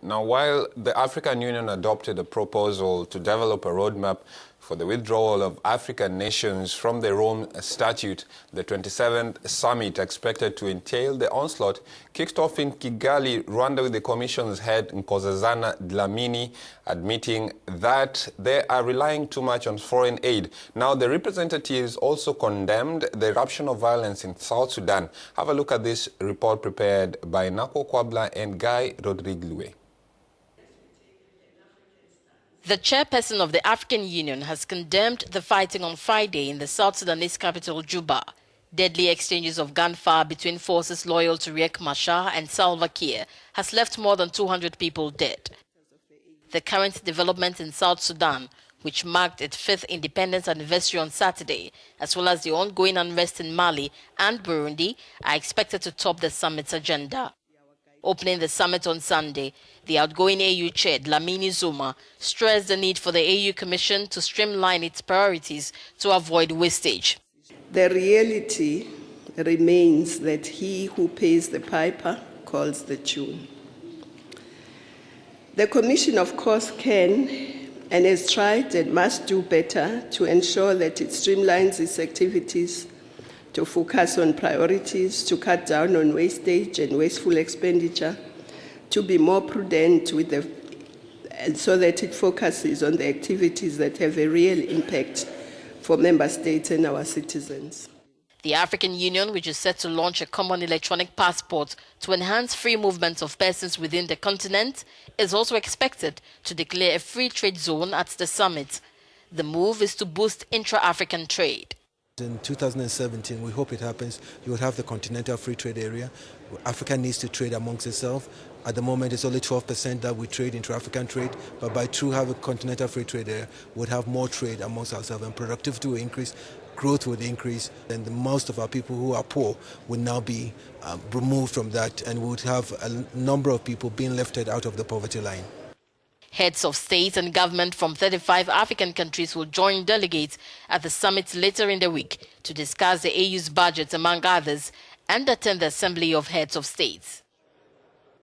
Now, while the African Union adopted a proposal to develop a roadmap for the withdrawal of African nations from the Rome Statute, the 27th summit expected to entail the onslaught kicked off in Kigali, Rwanda, with the Commission's head Nkosazana Dlamini admitting that they are relying too much on foreign aid. Now, the representatives also condemned the eruption of violence in South Sudan. Have a look at this report prepared by Nako Kwabla and Guy Rodriguez. The chairperson of the African Union has condemned the fighting on Friday in the South Sudanese capital, Juba. Deadly exchanges of gunfire between forces loyal to Riek Machar and Salva Kiir has left more than 200 people dead. The current development in South Sudan, which marked its 5th independence anniversary on Saturday, as well as the ongoing unrest in Mali and Burundi, are expected to top the summit's agenda. Opening the summit on Sunday, the outgoing AU chair, Dlamini Zuma, stressed the need for the AU Commission to streamline its priorities to avoid wastage. The reality remains that he who pays the piper calls the tune. The Commission, of course, can and has tried and must do better to ensure that it streamlines its activities, to focus on priorities, to cut down on wastage and wasteful expenditure, to be more prudent with and so that it focuses on the activities that have a real impact for member states and our citizens. The African Union, which is set to launch a common electronic passport to enhance free movement of persons within the continent, is also expected to declare a free trade zone at the summit. The move is to boost intra-African trade. In 2017, we hope it happens, you will have the continental free trade area. Africa needs to trade amongst itself. At the moment, it's only 12% that we trade intra-African trade, but by true having a continental free trade area, we'll have more trade amongst ourselves, and productivity will increase, growth will increase, and most of our people who are poor will now be removed from that, and we would have a number of people being lifted out of the poverty line. Heads of state and government from 35 African countries will join delegates at the summit later in the week to discuss the AU's budget, among others, and attend the Assembly of Heads of States.